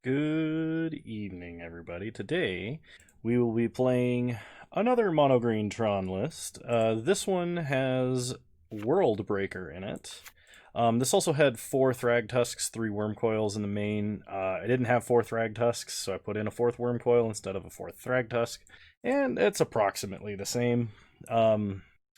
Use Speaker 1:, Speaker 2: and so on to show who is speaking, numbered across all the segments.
Speaker 1: Good evening, everybody. Today, we will be playing another mono green Tron list. This one has World Breaker in it. This also had 4 Thrag Tusks, 3 Worm Coils in the main. I didn't have 4 Thrag Tusks, so I put in a 4th Worm Coil instead of a 4th Thrag Tusk, and it's approximately the same.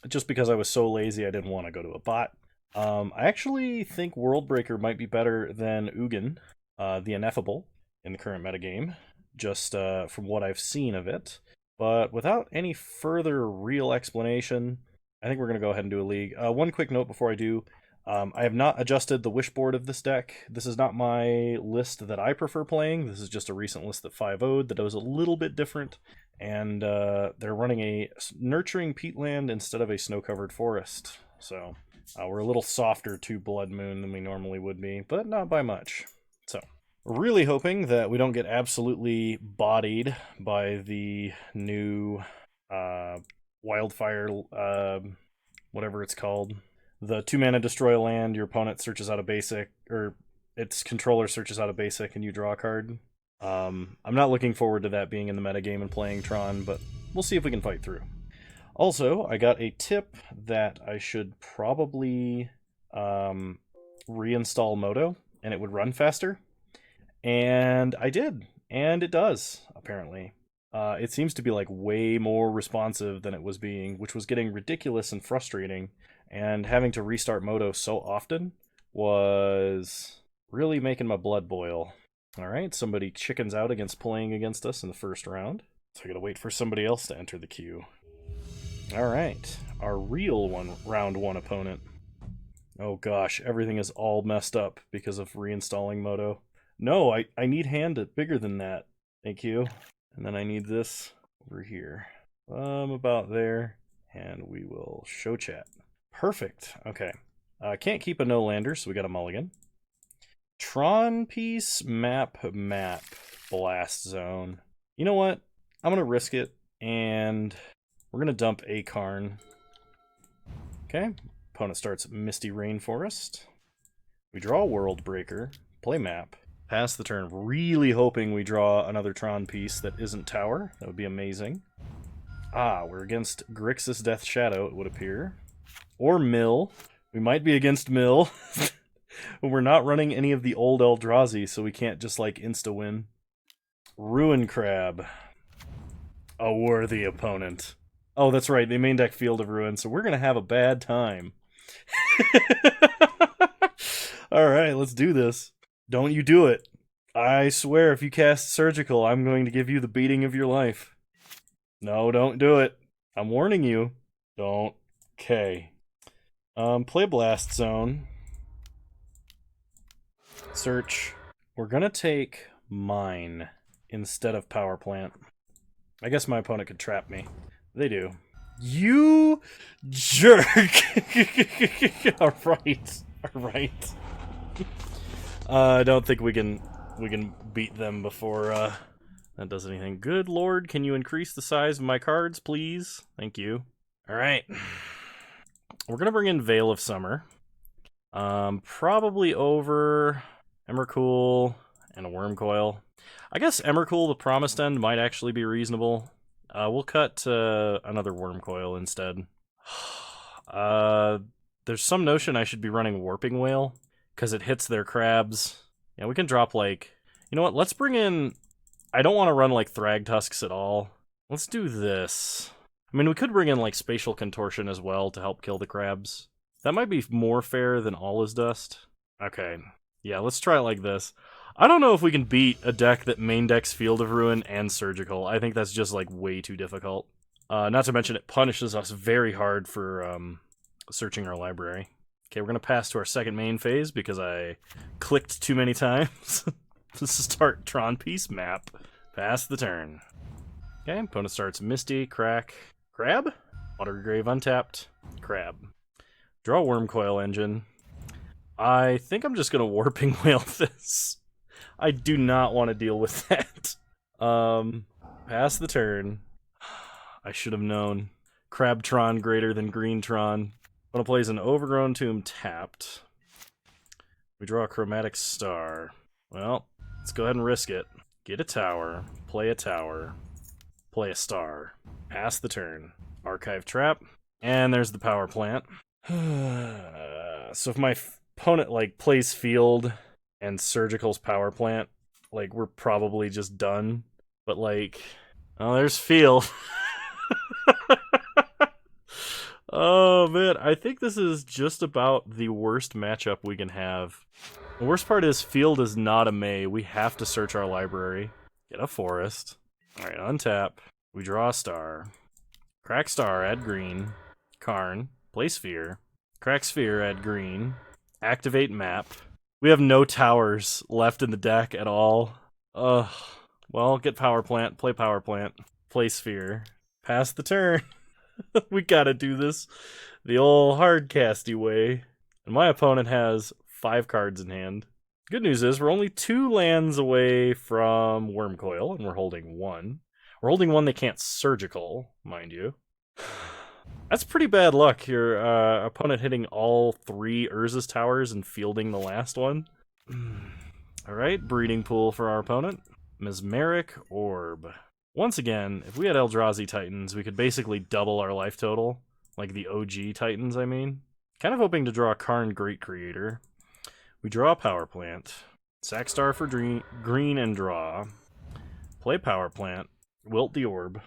Speaker 1: Just because I was so lazy, I didn't want to go to a bot. I actually think World Breaker might be better than Ugin, the Ineffable, in the current metagame, just from what I've seen of it. But without any further real explanation, I think we're going to go ahead and do a league. One quick note before I do. I have not adjusted the wishboard of this deck. This is not my list that I prefer playing. This is just a recent list that 5-0'd that was a little bit different. And they're running a nurturing peatland instead of a snow-covered forest. So we're a little softer to Blood Moon than we normally would be, but not by much. So really hoping that we don't get absolutely bodied by the new wildfire, whatever it's called. The 2-mana destroy a land, your opponent searches out a basic, or its controller searches out a basic, and you draw a card. I'm not looking forward to that being in the metagame and playing Tron, but we'll see if we can fight through. Also, I got a tip that I should probably reinstall Moto, and it would run faster. And I did, and it does, apparently. It seems to be like way more responsive than it was being, which was getting ridiculous and frustrating, and having to restart Moto so often was really making my blood boil. Alright, somebody chickens out against playing against us in the first round, so I gotta wait for somebody else to enter the queue. Alright, our real round 1 opponent. Oh gosh, everything is all messed up because of reinstalling Moto. No, I need hand bigger than that. Thank you. And then I need this over here. About there. And we will show chat. Perfect. Okay. Can't keep a no-lander, so we got a mulligan. Tron piece, map, blast zone. You know what? I'm going to risk it, and we're going to dump a Karn. Okay. Opponent starts Misty Rainforest. We draw World Breaker. Play map. Pass the turn, really hoping we draw another Tron piece that isn't Tower. That would be amazing. We're against Grixis Death Shadow, it would appear. Or Mill. We might be against Mill. But we're not running any of the old Eldrazi, so we can't just, like, insta-win. Ruin Crab. A worthy opponent. Oh, that's right, they main deck Field of Ruin, so we're gonna have a bad time. Alright, let's do this. Don't you do it. I swear if you cast Surgical, I'm going to give you the beating of your life. No, don't do it. I'm warning you. Don't. Okay. Play Blast Zone. Search. We're gonna take Mine instead of Power Plant. I guess my opponent could trap me. They do. You jerk! Alright. Alright. I don't think we can beat them before that does anything. Good lord, can you increase the size of my cards, please? Thank you. Alright. We're gonna bring in Veil of Summer. Probably over Emrakul and a Worm Coil. I guess Emrakul, the Promised End, might actually be reasonable. We'll cut another Worm Coil instead. There's some notion I should be running Warping Whale, because it hits their crabs. Yeah, we can drop, like... You know what, let's bring in... I don't want to run, like, Thrag Tusks at all. Let's do this. I mean, we could bring in, like, Spatial Contortion as well to help kill the crabs. That might be more fair than All Is Dust. Okay. Yeah, let's try it like this. I don't know if we can beat a deck that main decks Field of Ruin and Surgical. I think that's just, like, way too difficult. Not to mention it punishes us very hard for searching our library. Okay, we're going to pass to our second main phase because I clicked too many times. Let's start Tron piece map. Pass the turn. Okay, opponent starts Misty, Crack, Crab, Watergrave untapped, Crab. Draw Worm Coil Engine. I think I'm just going to Warping Whale this. I do not want to deal with that. Pass the turn. I should have known. Crab Tron greater than Green Tron. Opponent plays an Overgrown Tomb tapped. We draw a Chromatic Star. Well, Let's go ahead and risk it. Get a tower, play a star, pass the turn, archive trap, and there's the power plant. So if my opponent like plays field and Surgical's power plant, like we're probably just done. But like, oh, there's field. Oh man, I think this is just about the worst matchup we can have. The worst part is field is not a May. We have to search our library. Get a forest. Alright, untap. We draw a star. Crack star, add green. Karn. Play sphere. Crack sphere, add green. Activate map. We have no towers left in the deck at all. Well, get power plant. Play power plant. Play sphere. Pass the turn. We gotta do this the old hardcasty way. And my opponent has 5 cards in hand. Good news is we're only 2 lands away from Wormcoil, and we're holding 1. We're holding 1 they can't surgical, mind you. That's pretty bad luck, your opponent hitting all 3 Urza's towers and fielding the last one. Alright, breeding pool for our opponent. Mesmeric Orb. Once again, if we had Eldrazi Titans, we could basically double our life total. Like the OG Titans, I mean. Kind of hoping to draw Karn Great Creator. We draw a power plant. Sack Star for green and draw. Play power plant. Wilt the orb.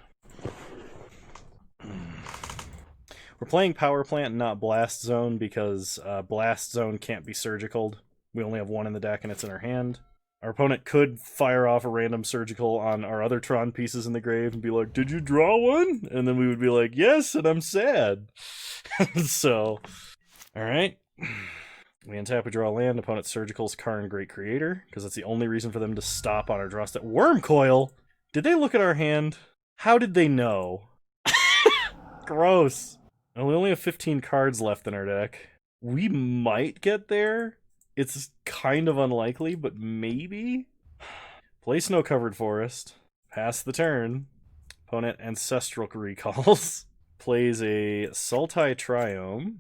Speaker 1: We're playing power plant, not blast zone, because blast zone can't be surgical. We only have 1 in the deck and it's in our hand. Our opponent could fire off a random surgical on our other Tron pieces in the grave and be like, "Did you draw one?" And then we would be like, "Yes, and I'm sad." So, alright. We untap, we draw a land. Opponent surgical's Karn Great Creator, because that's the only reason for them to stop on our draw step. Wormcoil! Did they look at our hand? How did they know? Gross. And we only have 15 cards left in our deck. We might get there. It's kind of unlikely, but maybe? Play Snow-Covered Forest. Pass the turn. Opponent Ancestral Recalls. Plays a Sultai Triome.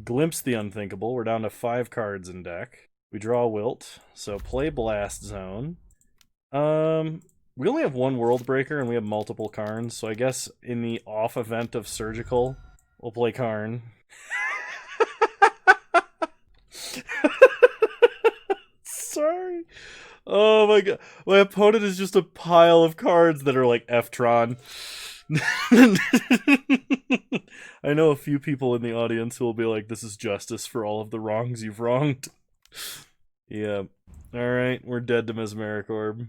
Speaker 1: Glimpse the Unthinkable. We're down to 5 cards in deck. We draw Wilt. So play Blast Zone. We only have 1 World Breaker and we have multiple Karns, so I guess in the off event of Surgical, we'll play Karn. Sorry. Oh my god. My opponent is just a pile of cards that are like F-Tron. I know a few people in the audience who will be like, "This is justice for all of the wrongs you've wronged." Yeah. Alright, we're dead to Mesmeric Orb.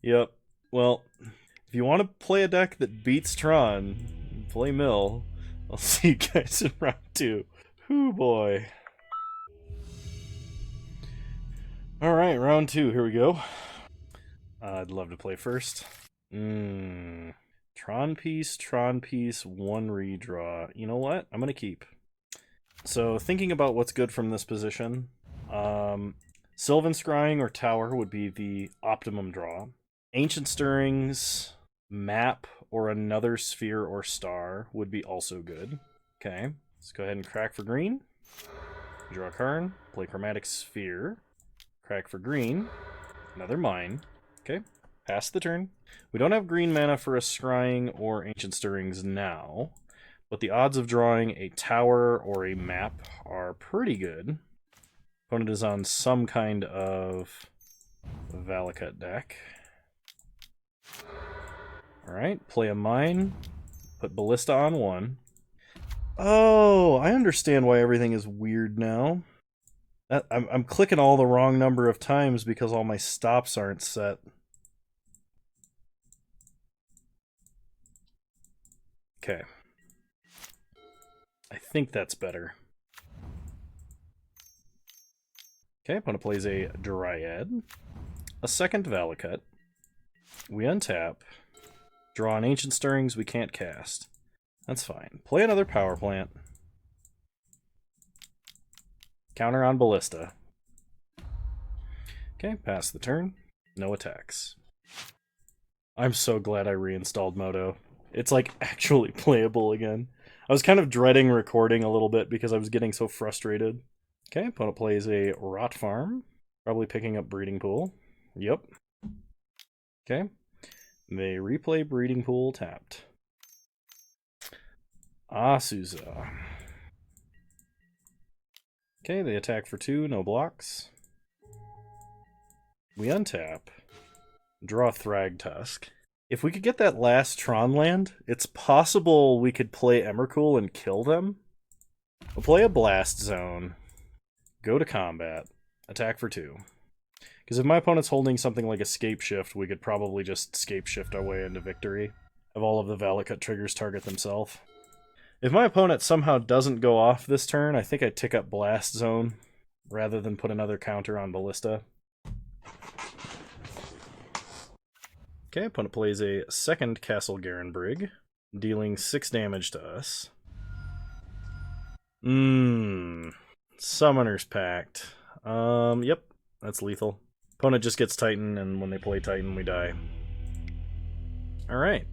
Speaker 1: Yep. Well, if you want to play a deck that beats Tron, play Mill. I'll see you guys in round 2. Whoo boy. Alright, round 2, here we go. I'd love to play first. Tron piece, 1 redraw. You know what? I'm gonna keep. So, thinking about what's good from this position, Sylvan Scrying or Tower would be the optimum draw. Ancient Stirrings, Map, or another Sphere or Star would be also good. Okay, let's go ahead and crack for green. Draw a Karn, play Chromatic Sphere. Crack for green. Another mine. Okay. Pass the turn. We don't have green mana for a Scrying or Ancient Stirrings now, but the odds of drawing a tower or a map are pretty good. Opponent is on some kind of Valakut deck. Alright, play a mine. Put Ballista on 1. Oh, I understand why everything is weird now. I'm clicking all the wrong number of times because all my stops aren't set. Okay. I think that's better. Okay, opponent plays a Dryad. A second Valakut. We untap. Draw an Ancient Stirrings we can't cast. That's fine. Play another Power Plant. Counter on Ballista. Okay, pass the turn. No attacks. I'm so glad I reinstalled Moto. It's like actually playable again. I was kind of dreading recording a little bit because I was getting so frustrated. Okay, opponent plays a Rot Farm. Probably picking up Breeding Pool. Yep. Okay. They replay breeding pool tapped. Asuza. Okay, they attack for 2, no blocks. We untap. Draw Thragtusk. If we could get that last Tron land, it's possible we could play Emrakul and kill them. We'll play a Blast Zone. Go to combat. Attack for 2. Because if my opponent's holding something like Escape Shift, we could probably just Escape Shift our way into victory. Have all of the Valakut triggers target themselves. If my opponent somehow doesn't go off this turn, I think I tick up Blast Zone rather than put another counter on Ballista. Okay, opponent plays a second Castle Garen Brig, dealing 6 damage to us. Summoner's Pact. Yep, that's lethal. Opponent just gets Titan, and when they play Titan, we die. Alright.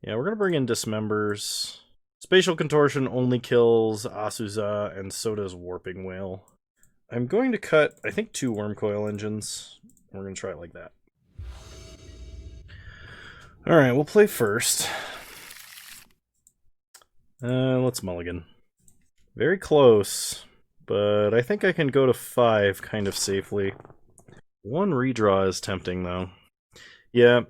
Speaker 1: Yeah, we're gonna bring in Dismembers. Spatial Contortion only kills Asuza, and so does Warping Whale. I'm going to cut, I think, 2 Wormcoil Engines. We're gonna try it like that. Alright, we'll play first. Let's mulligan. Very close, but I think I can go to 5 kind of safely. 1 redraw is tempting, though. Yeah,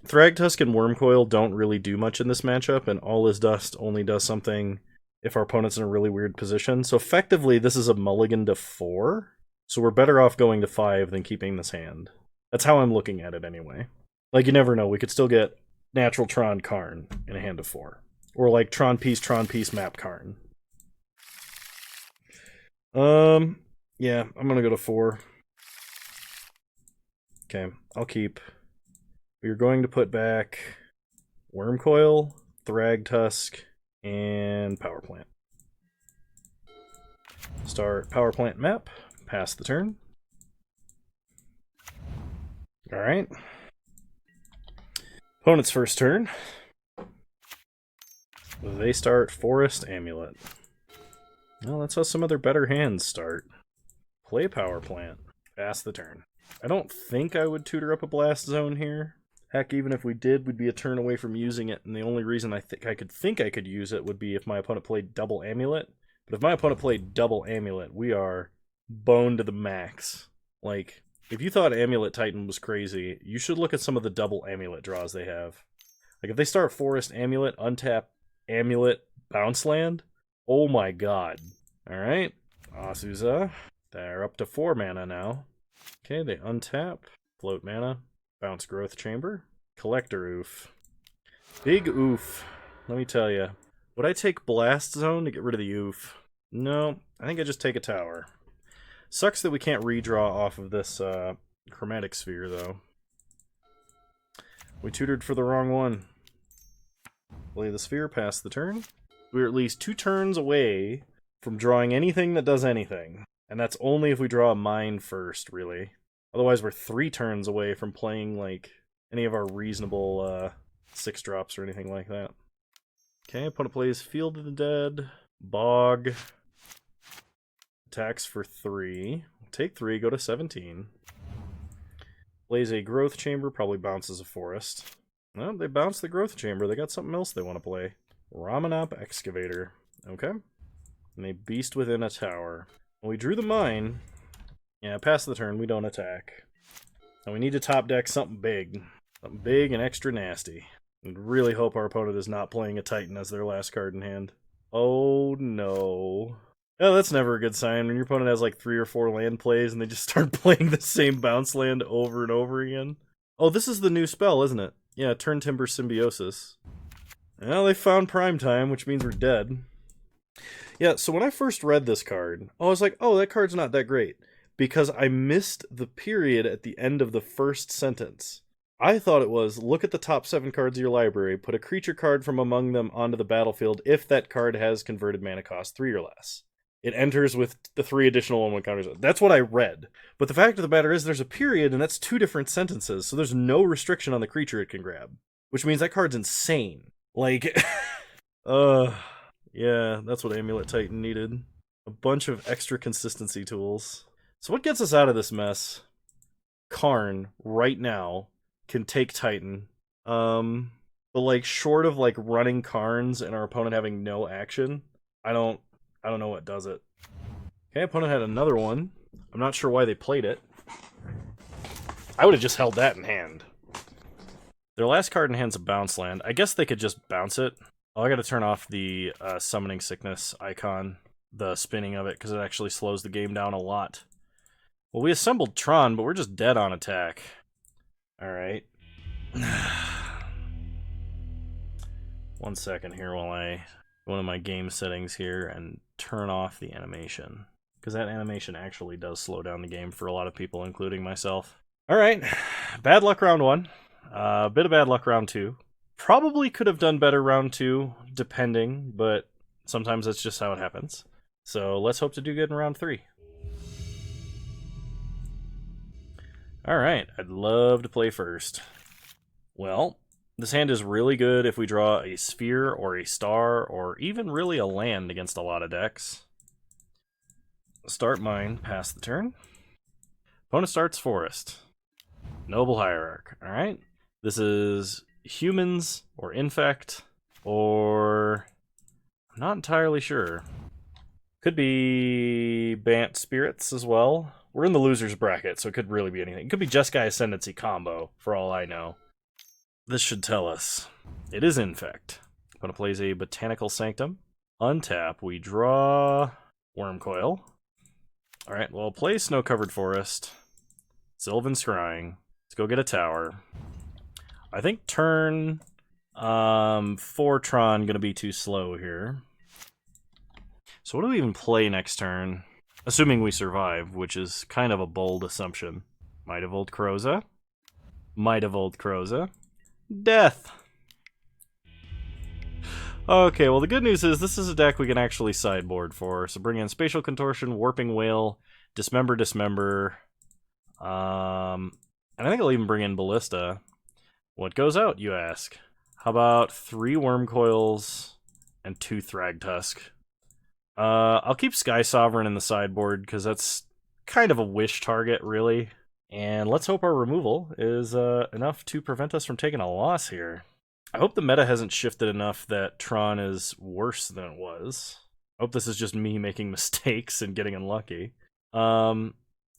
Speaker 1: Thragtusk and Wormcoil don't really do much in this matchup, and All Is Dust only does something if our opponent's in a really weird position. So effectively, this is a mulligan to 4, so we're better off going to 5 than keeping this hand. That's how I'm looking at it anyway. Like, you never know, we could still get natural Tron Karn in a hand of 4. Or like Tron Peace, Map Karn. Yeah, I'm gonna go to 4. Okay, I'll keep. We're going to put back Wormcoil, Thragtusk, and Power Plant. Start Power Plant map, pass the turn. Alright. Opponent's first turn. They start Forest Amulet. Well, that's how some of their better hands start. Play Power Plant. Pass the turn. I don't think I would tutor up a Blast Zone here. Heck, even if we did, we'd be a turn away from using it, and the only reason I think I could use it would be if my opponent played double Amulet. But if my opponent played double Amulet, we are boned to the max. Like, if you thought Amulet Titan was crazy, you should look at some of the double Amulet draws they have. Like, if they start Forest Amulet, untap Amulet, Bounce Land, oh my god. Alright, Asuza. They're up to 4 mana now. Okay, they untap, float mana, bounce Growth Chamber, Collector Oof. Big oof, let me tell you. Would I take Blast Zone to get rid of the oof? No, I think I just take a tower. Sucks that we can't redraw off of this Chromatic Sphere, though. We tutored for the wrong one. Play the sphere, pass the turn. We're at least 2 turns away from drawing anything that does anything. And that's only if we draw a mine first, really. Otherwise, we're 3 turns away from playing, like, any of our reasonable 6-drops or anything like that. Okay, opponent plays Field of the Dead, Bog. Attacks for 3. Take 3, go to 17. Plays a Growth Chamber, probably bounces a Forest. No, they bounced the Growth Chamber. They got something else they want to play. Ramanop Excavator. Okay. And they Beast Within a Tower. When we drew the mine, yeah, pass the turn, we don't attack. And we need to top deck something big. Something big and extra nasty. And really hope our opponent is not playing a Titan as their last card in hand. Oh no. Oh, that's never a good sign when your opponent has like 3 or 4 land plays and they just start playing the same bounce land over and over again. Oh, this is the new spell, isn't it? Yeah, Turn Timber Symbiosis. Well, they found prime time, which means we're dead. Yeah, so when I first read this card, I was like, oh, that card's not that great. Because I missed the period at the end of the first sentence. I thought it was, look at the top 7 cards of your library, put a creature card from among them onto the battlefield if that card has converted mana cost 3 or less. It enters with the 3 additional 1/1 counters. That's what I read. But the fact of the matter is there's a period, and that's 2 different sentences, so there's no restriction on the creature it can grab. Which means that card's insane. Like, yeah, that's what Amulet Titan needed. A bunch of extra consistency tools. So what gets us out of this mess? Karn right now can take Titan. But like short of like running Karns and our opponent having no action, I don't know what does it. Okay, opponent had another one. I'm not sure why they played it. I would have just held that in hand. Their last card in hand's a bounce land. I guess they could just bounce it. Oh, I gotta turn off the summoning sickness icon, the spinning of it, because it actually slows the game down a lot. Well, we assembled Tron, but we're just dead on attack. Alright. 1 second here while I go into my game settings here and turn off the animation. Because that animation actually does slow down the game for a lot of people, including myself. Alright, bad luck round 1. A bit of bad luck round 2. Probably could have done better round 2, depending, but sometimes that's just how it happens. So let's hope to do good in round 3. Alright, I'd love to play first. Well, this hand is really good if we draw a sphere or a star or even really a land against a lot of decks. Start mine, pass the turn. Opponent starts forest. Noble Hierarch. Alright. This is humans or infect or... I'm not entirely sure. Could be Bant Spirits as well. We're in the loser's bracket, so it could really be anything. It could be Jeskai Ascendancy combo, for all I know. This should tell us. It is infect. Opponent plays a Botanical Sanctum. Untap, we draw Wormcoil. Alright, well, play Snow-Covered Forest. Sylvan Scrying. Let's go get a tower. I think turn 4 Tron gonna be too slow here. So what do we even play next turn? Assuming we survive, which is kind of a bold assumption. Might of Old Kroza. Might of Old Kroza. Death! Okay, well the good news is this is a deck we can actually sideboard for. So bring in Spatial Contortion, Warping Whale, Dismember, Dismember. And I think I'll even bring in Ballista. What goes out, you ask? How about 3 Wormcoils and 2 Thragtusk? I'll keep Sky Sovereign in the sideboard, because that's kind of a wish target, really. And let's hope our removal is enough to prevent us from taking a loss here. I hope the meta hasn't shifted enough that Tron is worse than it was. I hope this is just me making mistakes and getting unlucky.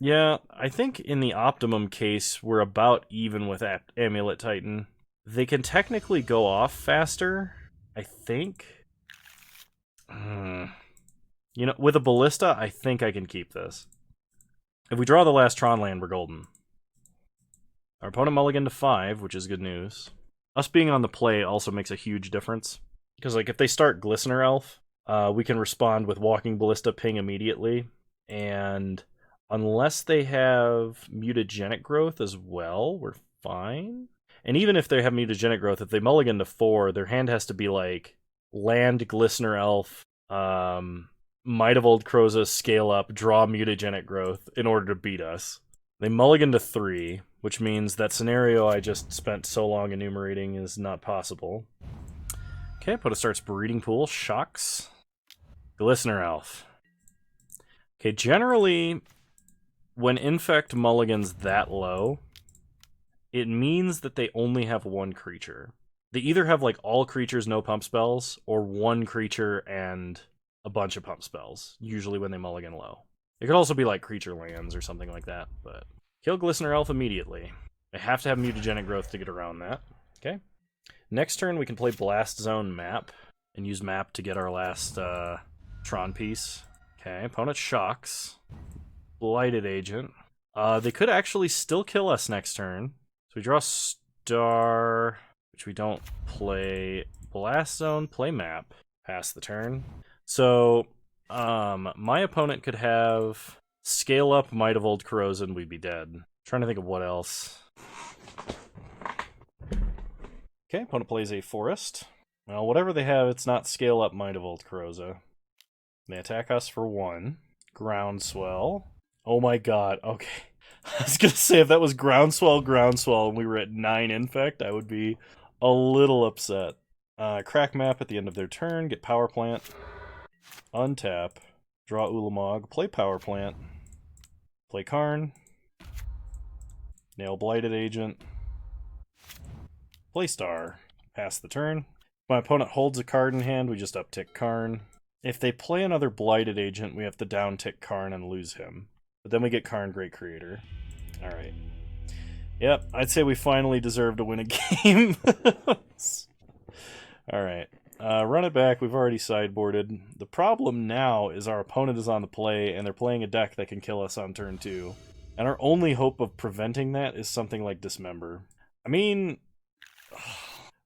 Speaker 1: Yeah, I think in the optimum case, we're about even with Amulet Titan. They can technically go off faster, I think. You know, with a Ballista, I think I can keep this. If we draw the last Tron land, we're golden. Our opponent mulliganed to 5, which is good news. Us being on the play also makes a huge difference. Because, like, if they start Glistener Elf, we can respond with Walking Ballista ping immediately. And unless they have Mutagenic Growth as well, we're fine. And even if they have Mutagenic Growth, if they mulligan to 4, their hand has to be, like, land Glistener Elf, Might of Old Kroza, scale up, draw Mutagenic Growth in order to beat us. They mulligan to 3, which means that scenario I just spent so long enumerating is not possible. Okay, opponent starts Breeding Pool, shocks. Glistener Elf. Okay, generally, when Infect mulligans that low, it means that they only have 1 creature. They either have, like, all creatures, no pump spells, or 1 creature and a bunch of pump spells, usually when they mulligan low. It could also be like creature lands or something like that, but kill Glistener Elf immediately. They have to have Mutagenic Growth to get around that. Okay. Next turn we can play Blast Zone Map and use Map to get our last Tron piece. Okay, opponent shocks. Blighted Agent. They could actually still kill us next turn. So we draw Star, which we don't play. Blast Zone, play Map. Pass the turn. So, my opponent could have Scale Up, Might of Old Kroza, and we'd be dead. Trying to think of what else. Okay, opponent plays a Forest. Well, whatever they have, it's not Scale Up, Might of Old Kroza. They attack us for 1. Groundswell. Oh my god, okay. I was gonna say, if that was Groundswell, and we were at 9 Infect, I would be a little upset. Crack Map at the end of their turn, get Power Plant. Untap, draw Ulamog, play Power Plant, play Karn, Nail Blighted Agent. Play Star. Pass the turn. If my opponent holds a card in hand, we just uptick Karn. If they play another Blighted Agent, we have to downtick Karn and lose him. But then we get Karn Great Creator. Alright. Yep, I'd say we finally deserve to win a game. Alright. Run it back. We've already sideboarded. The problem now is our opponent is on the play, and they're playing a deck that can kill us on turn 2. And our only hope of preventing that is something like Dismember. I mean,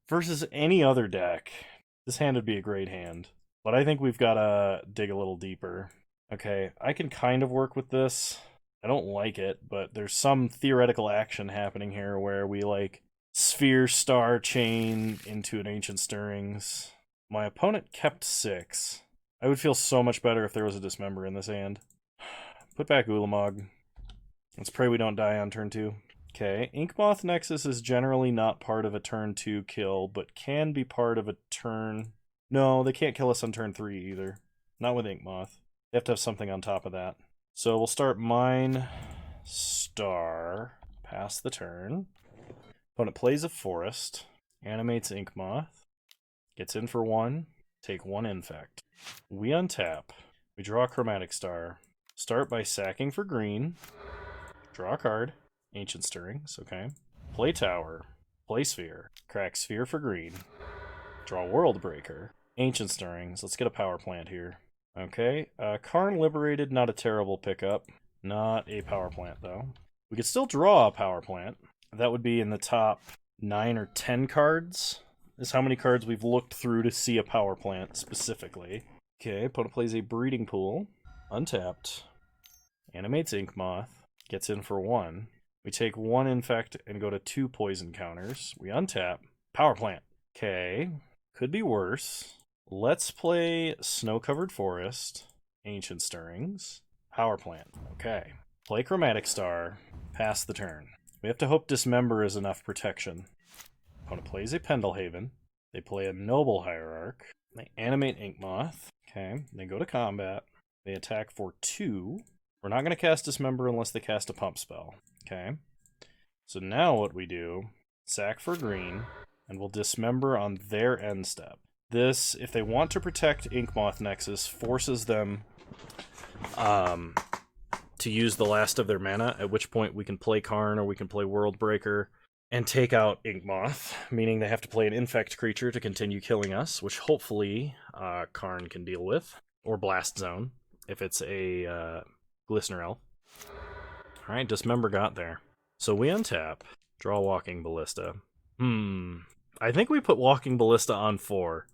Speaker 1: versus any other deck, this hand would be a great hand. But I think we've got to dig a little deeper. Okay, I can kind of work with this. I don't like it, but there's some theoretical action happening here where we, like, Sphere Star Chain into an Ancient Stirrings. My opponent kept 6. I would feel so much better if there was a Dismember in this hand. Put back Ulamog. Let's pray we don't die on turn 2. Okay, Inkmoth Nexus is generally not part of a turn 2 kill, but can be part of a turn... No, they can't kill us on turn 3 either. Not with Inkmoth. They have to have something on top of that. So we'll start Mine Star. Pass the turn. Opponent plays a Forest. Animates Inkmoth. Gets in for 1. Take 1 Infect. We untap. We draw a Chromatic Star. Start by sacking for green. Draw a card. Ancient Stirrings, okay. Play Tower. Play Sphere. Crack Sphere for green. Draw World Breaker. Ancient Stirrings. Let's get a power plant here. Okay. Karn Liberated, not a terrible pickup. Not a power plant, though. We could still draw a power plant. That would be in the top 9 or 10 cards. Is how many cards we've looked through to see a power plant specifically. Okay, opponent plays a Breeding Pool. Untapped. Animates Inkmoth. Gets in for 1. We take 1 Infect and go to 2 poison counters. We untap. Power plant. Okay. Could be worse. Let's play Snow-Covered Forest. Ancient Stirrings. Power plant. Okay. Play Chromatic Star. Pass the turn. We have to hope Dismember is enough protection. Opponent plays a Pendelhaven. They play a Noble Hierarch. They animate Inkmoth. Okay. They go to combat. They attack for 2. We're not going to cast Dismember unless they cast a Pump spell. Okay. So now what we do, sack for green, and we'll Dismember on their end step. This, if they want to protect Inkmoth Nexus, forces them to use the last of their mana, at which point we can play Karn or we can play World Breaker and take out Inkmoth, meaning they have to play an infect creature to continue killing us, which hopefully Karn can deal with, or Blast Zone, if it's a Glistener Elf. Alright, Dismember got there. So we untap, draw Walking Ballista. I think we put Walking Ballista on 4.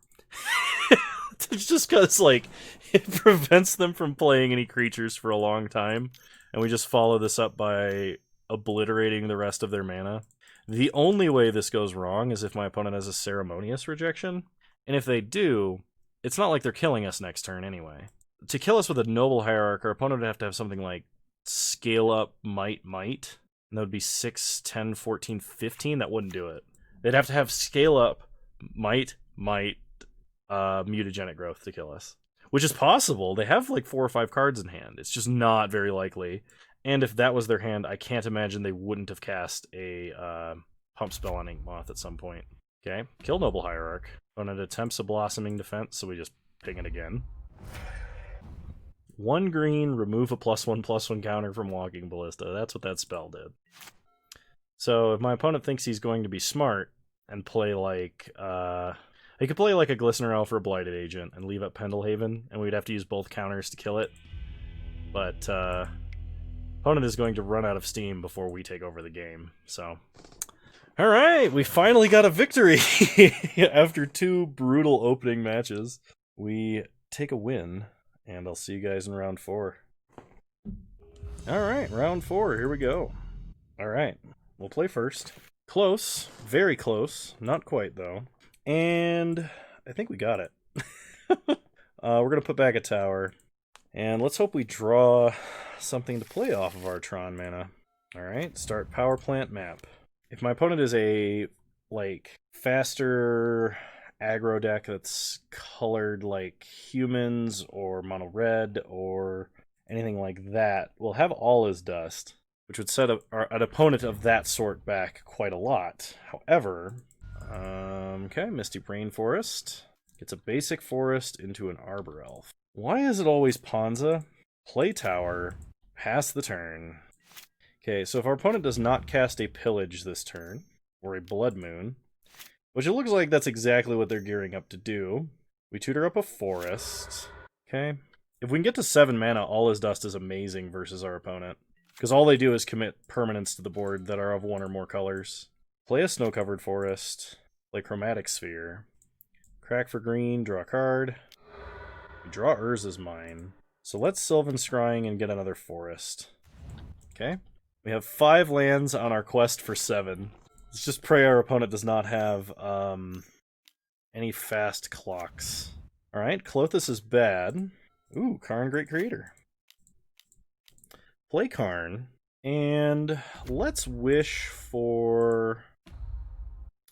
Speaker 1: It's just because, like, it prevents them from playing any creatures for a long time, and we just follow this up by obliterating the rest of their mana. The only way this goes wrong is if my opponent has a Ceremonious Rejection, and if they do, it's not like they're killing us next turn anyway. To kill us with a Noble Hierarch, our opponent would have to have something like Scale Up Might, and that would be 6, 10, 14, 15. That wouldn't do it. They'd have to have Scale Up Might, Mutagenic Growth to kill us. Which is possible. They have like 4 or 5 cards in hand. It's just not very likely. And if that was their hand, I can't imagine they wouldn't have cast a Pump spell on Inkmoth at some point. Okay, kill Noble Hierarch. Opponent attempts a Blossoming Defense, so we just ping it again. 1 green, remove a +1/+1 counter from Walking Ballista. That's what that spell did. So if my opponent thinks he's going to be smart and play like... he could play like a Glistener Elf or a Blighted Agent and leave up Pendelhaven, and we'd have to use both counters to kill it. But opponent is going to run out of steam before we take over the game, so... Alright, we finally got a victory! After 2 brutal opening matches, we take a win, and I'll see you guys in round 4. Alright, round 4, here we go. Alright, we'll play first. Close, very close, not quite though. And I think we got it. We're going to put back a tower. And let's hope we draw something to play off of our Tron mana. Alright, start power plant map. If my opponent is a, like, faster aggro deck that's colored like humans or mono red or anything like that, we'll have All Is Dust, which would set an opponent of that sort back quite a lot. However, okay, Misty Rainforest gets a basic forest into an Arbor Elf. Why is it always Ponza? Play Tower, pass the turn. Okay, so if our opponent does not cast a Pillage this turn, or a Blood Moon, which it looks like that's exactly what they're gearing up to do, we tutor up a forest. Okay. If we can get to 7 mana, All Is Dust is amazing versus our opponent. Because all they do is commit permanents to the board that are of 1 or more colors. Play a Snow-Covered Forest. Play Chromatic Sphere. Crack for green, draw a card. We draw Urza's Mine. So let's Sylvan Scrying and get another forest. Okay. We have 5 lands on our quest for 7. Let's just pray our opponent does not have any fast clocks. Alright, Klothys is bad. Ooh, Karn, Great Creator. Play Karn, and let's wish for...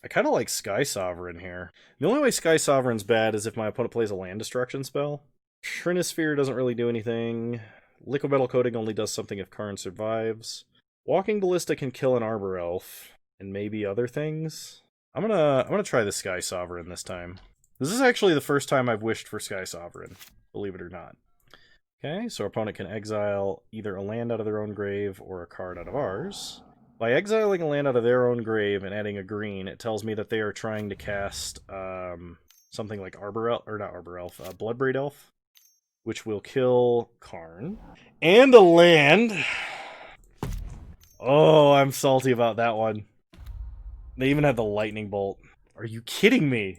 Speaker 1: I kind of like Sky Sovereign here. The only way Sky Sovereign's bad is if my opponent plays a land destruction spell. Trinisphere doesn't really do anything. Liquid Metal Coating only does something if Karn survives. Walking Ballista can kill an Arbor Elf, and maybe other things. I'm gonna try the Sky Sovereign this time. This is actually the first time I've wished for Sky Sovereign, believe it or not. Okay, so our opponent can exile either a land out of their own grave or a card out of ours. By exiling a land out of their own grave and adding a green, it tells me that they are trying to cast something like Bloodbraid Elf, which will kill Karn. And a land! Oh, I'm salty about that one. They even had the Lightning Bolt. Are you kidding me?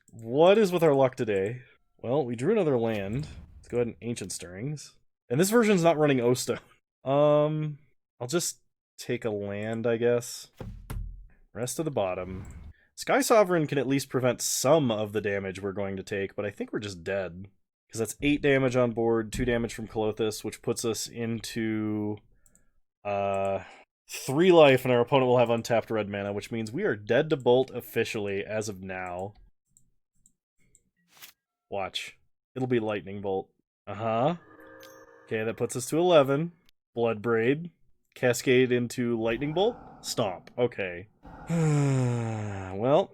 Speaker 1: What is with our luck today? Well, we drew another land. Let's go ahead and Ancient Stirrings. And this version's not running O-Stone. I'll just take a land, I guess. Rest of the bottom. Sky Sovereign can at least prevent some of the damage we're going to take, but I think we're just dead. Because that's 8 damage on board, 2 damage from Klothys, which puts us into 3 life, and our opponent will have untapped red mana, which means we are dead to Bolt officially as of now. Watch. It'll be Lightning Bolt. Uh-huh. Okay, that puts us to 11. Bloodbraid. Cascade into Lightning Bolt. Stomp. Okay. Well,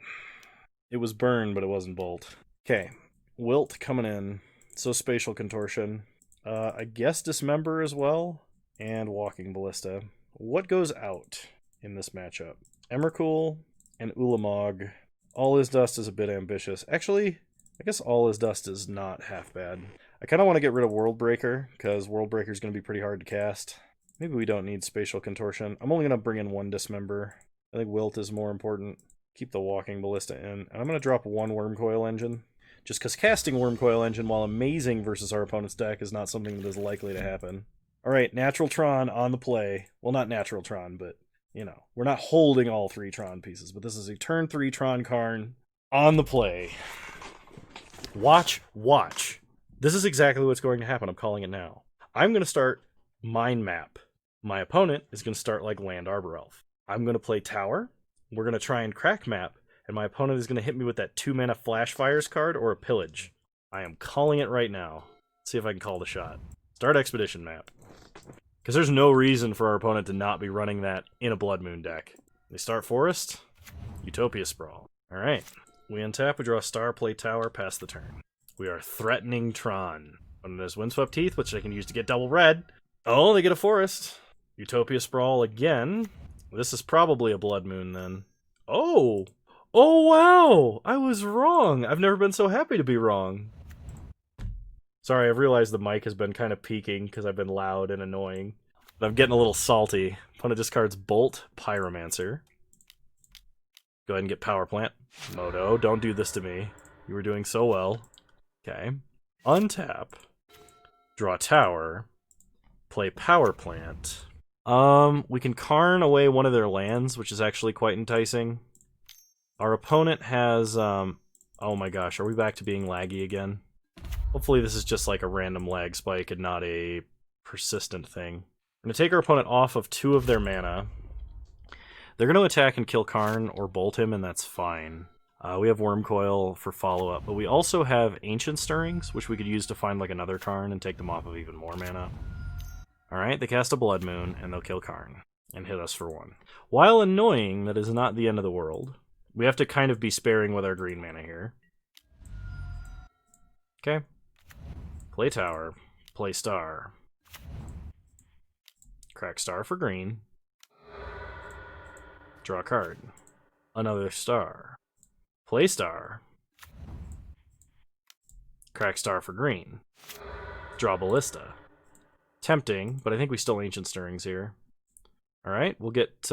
Speaker 1: it was Burn, but it wasn't Bolt. Okay. Wilt coming in. So Spatial Contortion. I guess Dismember as well. And Walking Ballista. What goes out in this matchup? Emrakul and Ulamog. All Is Dust is a bit ambitious. Actually, I guess All Is Dust is not half bad. I kind of want to get rid of Worldbreaker, because Worldbreaker is going to be pretty hard to cast. Maybe we don't need Spatial Contortion. I'm only going to bring in 1 Dismember. I think Wilt is more important. Keep the Walking Ballista in. And I'm going to drop 1 Wormcoil Engine. Just because casting Wormcoil Engine, while amazing versus our opponent's deck, is not something that is likely to happen. Alright, Natural Tron on the play. Well, not Natural Tron, but, you know, we're not holding all 3 Tron pieces, but this is a turn 3 Tron Karn on the play. Watch. This is exactly what's going to happen. I'm calling it now. I'm going to start Mind Map. My opponent is going to start like Land Arbor Elf. I'm going to play Tower. We're going to try and crack map, and my opponent is going to hit me with that 2-mana Flash Fires card or a Pillage. I am calling it right now. Let's see if I can call the shot. Start Expedition Map. Because there's no reason for our opponent to not be running that in a Blood Moon deck. They start Forest. Utopia Sprawl. Alright. We untap, we draw a star, play Tower, pass the turn. We are threatening Tron. One has Windswept Teeth, which they can use to get double red. Oh, they get a Forest. Utopia Sprawl again. This is probably a Blood Moon then. Oh! Oh wow! I was wrong! I've never been so happy to be wrong. Sorry, I've realized the mic has been kind of peaking because I've been loud and annoying. But I'm getting a little salty. Opponent discards Bolt, Pyromancer. Go ahead and get Power Plant. Moto, don't do this to me. You were doing so well. Okay. Untap. Draw Tower. Play Power Plant. We can Karn away one of their lands, which is actually quite enticing. Our opponent has, oh my gosh, are we back to being laggy again? Hopefully this is just like a random lag spike and not a persistent thing. We're going to take our opponent off of 2 of their mana. They're going to attack and kill Karn or bolt him, and that's fine. We have Wormcoil for follow-up, but we also have Ancient Stirrings, which we could use to find like another Karn and take them off of even more mana. Alright, they cast a Blood Moon, and they'll kill Karn, and hit us for 1. While annoying, that is not the end of the world. We have to kind of be sparing with our green mana here. Okay. Play Tower. Play Star. Crack Star for green. Draw a card. Another Star. Play Star. Crack Star for green. Draw Ballista. Tempting, but I think we still Ancient Stirrings here. Alright, we'll get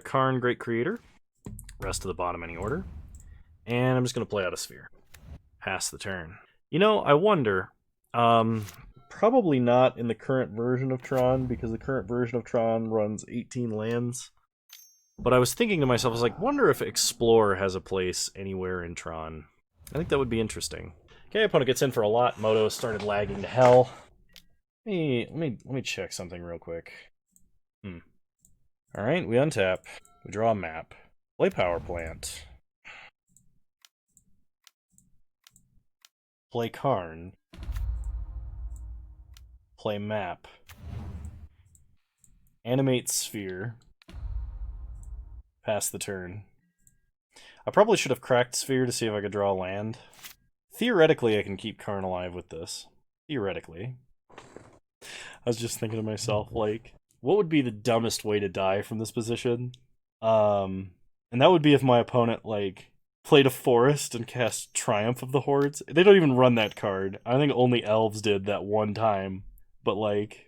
Speaker 1: Karn, Great Creator. Rest to the bottom any order. And I'm just going to play out a Sphere. Pass the turn. You know, I wonder... probably not in the current version of Tron, because the current version of Tron runs 18 lands. But I was thinking to myself, I was like, wonder if Explore has a place anywhere in Tron. I think that would be interesting. Okay, opponent gets in for a lot. Moto has started lagging to hell. Let me check something real quick. Alright, we untap. We draw a map. Play Power Plant. Play Karn. Play Map. Animate Sphere. Pass the turn. I probably should have cracked Sphere to see if I could draw a land. Theoretically, I can keep Karn alive with this. Theoretically. I was just thinking to myself, like, what would be the dumbest way to die from this position? And that would be if my opponent, like, played a forest and cast Triumph of the Hordes. They don't even run that card. I think only Elves did that one time. But, like,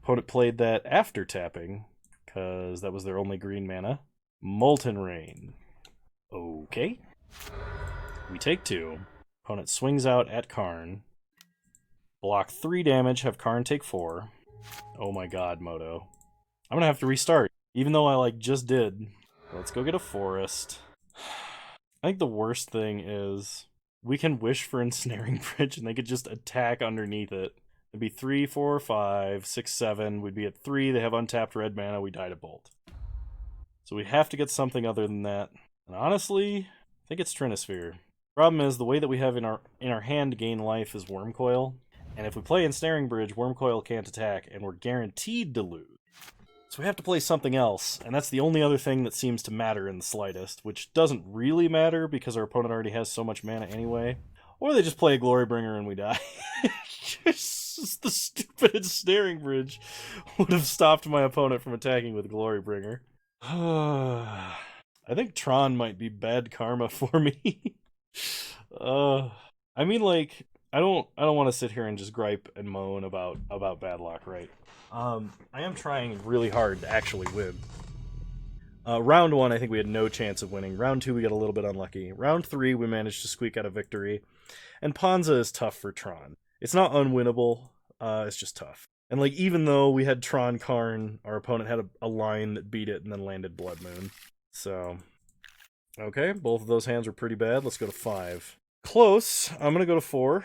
Speaker 1: opponent played that after tapping, because that was their only green mana. Molten Rain. Okay. We take 2. Opponent swings out at Karn. Block 3 damage, have Karn take 4. Oh my god, Moto. I'm gonna have to restart, even though I, like, just did. Let's go get a forest. I think the worst thing is we can wish for Ensnaring Bridge and they could just attack underneath it. It'd be 3, 4, 5, 6, 7. We'd be at 3. They have untapped red mana. We die to Bolt. So we have to get something other than that. And honestly, I think it's Trinisphere. Problem is, the way that we have in our hand to gain life is Wormcoil. And if we play Ensnaring Bridge, Wormcoil can't attack, and we're guaranteed to lose. So we have to play something else, and that's the only other thing that seems to matter in the slightest, which doesn't really matter because our opponent already has so much mana anyway. Or they just play a Glorybringer and we die. Just the stupid Ensnaring Bridge would have stopped my opponent from attacking with Glorybringer. I think Tron might be bad karma for me. I mean, like, I don't want to sit here and just gripe and moan about bad luck, right? I am trying really hard to actually win. Round 1, I think we had no chance of winning. Round 2, we got a little bit unlucky. Round 3, we managed to squeak out a victory. And Ponza is tough for Tron. It's not unwinnable, it's just tough. And, like, even though we had Tron Karn, our opponent had a line that beat it and then landed Blood Moon. So, okay, both of those hands were pretty bad. Let's go to 5. Close. I'm going to go to 4.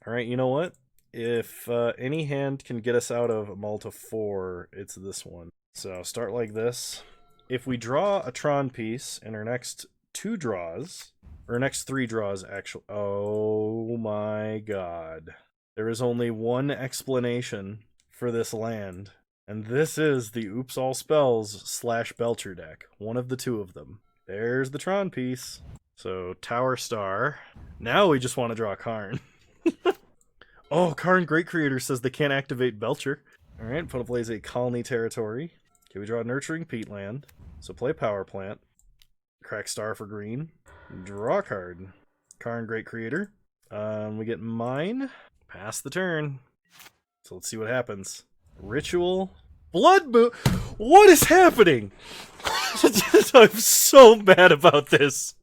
Speaker 1: Alright, you know what? If any hand can get us out of a Malta 4, it's this one. So, start like this. If we draw a Tron piece in our next 2 draws, or next 3 draws, actually... Oh my god. There is only one explanation for this land, and this is the Oops All Spells / Belcher deck. One of the 2 of them. There's the Tron piece. So, Tower Star. Now we just want to draw Karn. Oh, Karn Great Creator says they can't activate Belcher. Alright, opponent plays a Colony Territory. Okay, we draw a Nurturing Peatland. So play Power Plant. Crack Star for green. Draw a card. Karn Great Creator. We get Mine. Pass the turn. So let's see what happens. Ritual. Blood Moon. What is happening? I'm so mad about this.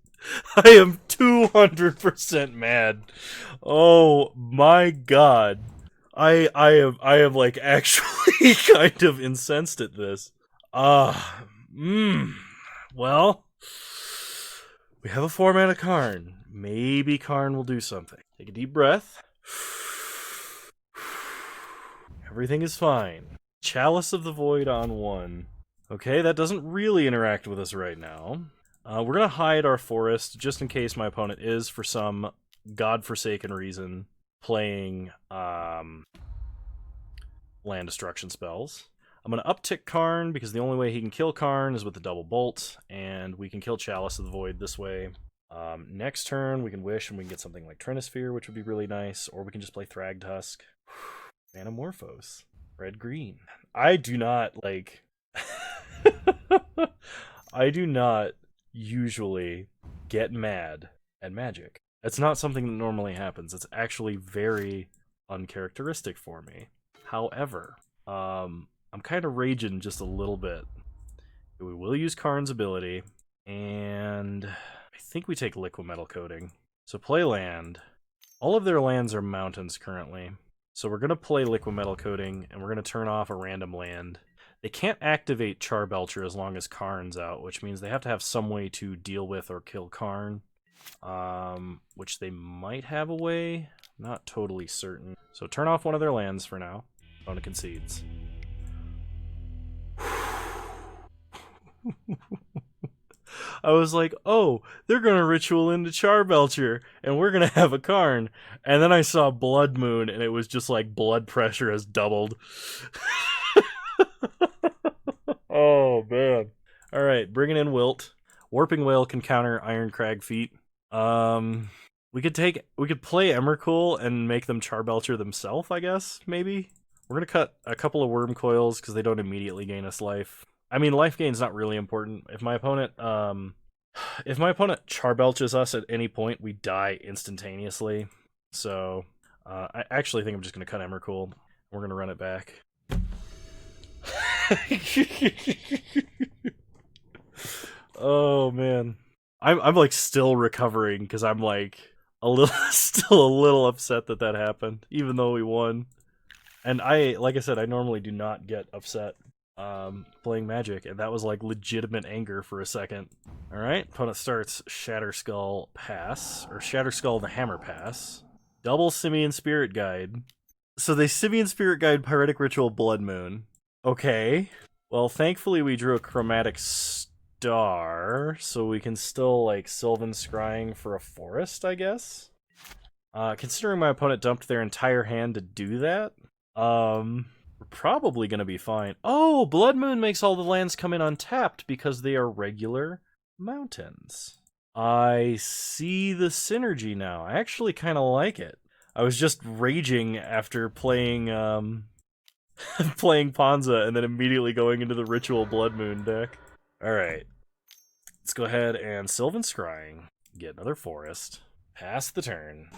Speaker 1: I am 200% mad. Oh my god. I am like actually kind of incensed at this. Well, we have a 4-mana Karn. Maybe Karn will do something. Take a deep breath. Everything is fine. Chalice of the Void on 1. Okay, that doesn't really interact with us right now. We're going to hide our forest just in case my opponent is, for some godforsaken reason, playing land destruction spells. I'm going to uptick Karn because the only way he can kill Karn is with the double bolt, and we can kill Chalice of the Void this way. Next turn, we can wish and we can get something like Trinisphere, which would be really nice, or we can just play Thragtusk. Tusk. Anamorphose. Red-green. I do not, like... I do not usually get mad at Magic. It's not something that normally happens. It's actually very uncharacteristic for me. However, I'm kind of raging just a little bit. We will use Karn's ability, and I think we take Liquid Metal Coating. So play land. All of their lands are mountains currently. So we're going to play Liquid Metal Coating, and we're going to turn off a random land. They can't activate Charbelcher as long as Karn's out, which means they have to have some way to deal with or kill Karn. Which they might have a way. Not totally certain. So turn off one of their lands for now. Opponent concedes. I was like, oh, they're going to ritual into Charbelcher, and we're going to have a Karn. And then I saw Blood Moon, and it was just like blood pressure has doubled. Oh, man. All right, bringing in Wilt. Warping Whale can counter Iron Crag Feet. We could play Emrakul and make them Charbelcher themselves, I guess, maybe. We're going to cut a couple of Worm Coils because they don't immediately gain us life. I mean, life gain's not really important. If my opponent Charbelches us at any point, we die instantaneously. So, I actually think I'm just going to cut Emrakul. We're going to run it back. Oh, man. I'm like still recovering because I'm like still a little upset that happened, even though we won. And like I said, I normally do not get upset playing Magic, and that was like legitimate anger for a second. All right, opponent starts Shatterskull Pass, or Shatterskull the Hammer Pass. Double Simian Spirit Guide. So they Simian Spirit Guide Pyretic Ritual Blood Moon. Okay. Well, thankfully we drew a Chromatic Star, so we can still like Sylvan Scrying for a forest, I guess. Considering my opponent dumped their entire hand to do that, we're probably going to be fine. Oh, Blood Moon makes all the lands come in untapped because they are regular mountains. I see the synergy now. I actually kind of like it. I was just raging after playing playing Ponza and then immediately going into the Ritual Blood Moon deck. Alright. Let's go ahead and Sylvan Scrying. Get another forest. Pass the turn.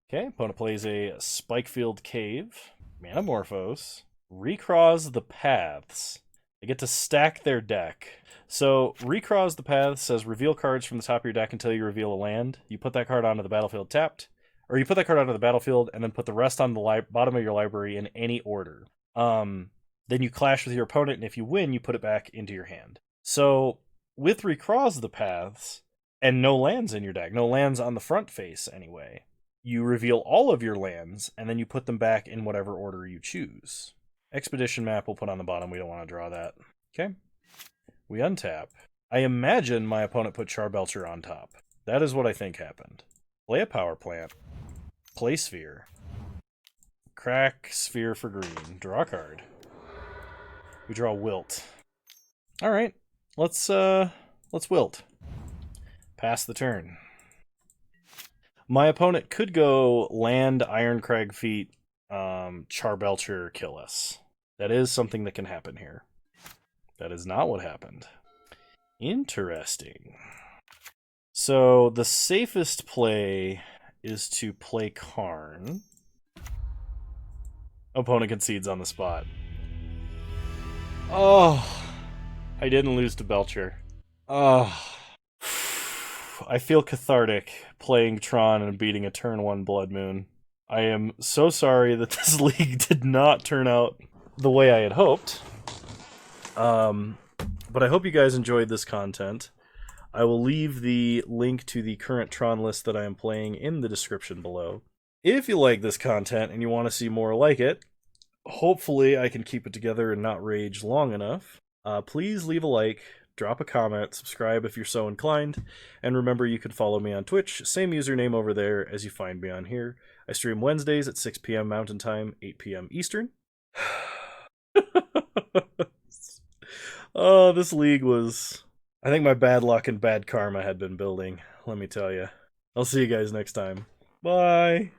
Speaker 1: Okay, opponent plays a Spikefield Cave. Manamorphose. Recross the Paths. They get to stack their deck. So, Recross the Paths says reveal cards from the top of your deck until you reveal a land. You put that card onto the battlefield tapped. Or you put that card onto the battlefield and then put the rest on the bottom of your library in any order. Then you clash with your opponent, and if you win, you put it back into your hand. So, with Recross the Paths, and no lands in your deck, no lands on the front face anyway, you reveal all of your lands, and then you put them back in whatever order you choose. Expedition Map we'll put on the bottom, we don't want to draw that. Okay. We untap. I imagine my opponent put Charbelcher on top. That is what I think happened. Play a Power Plant. Play Sphere. Crack Sphere for green. Draw a card. We draw Wilt. Alright. Let's Wilt. Pass the turn. My opponent could go land Ironcrag Feet, Charbelcher, kill us. That is something that can happen here. That is not what happened. Interesting. So the safest play is to play Karn. Opponent concedes on the spot. Oh, I didn't lose to Belcher. Oh, I feel cathartic playing Tron and beating a turn 1 Blood Moon. I am so sorry that this league did not turn out the way I had hoped. But I hope you guys enjoyed this content. I will leave the link to the current Tron list that I am playing in the description below. If you like this content and you want to see more like it, hopefully I can keep it together and not rage long enough. Please leave a like, drop a comment, subscribe if you're so inclined, and remember you can follow me on Twitch, same username over there as you find me on here. I stream Wednesdays at 6 p.m. Mountain Time, 8 p.m. Eastern. Oh, this league was... I think my bad luck and bad karma had been building, let me tell you. I'll see you guys next time. Bye!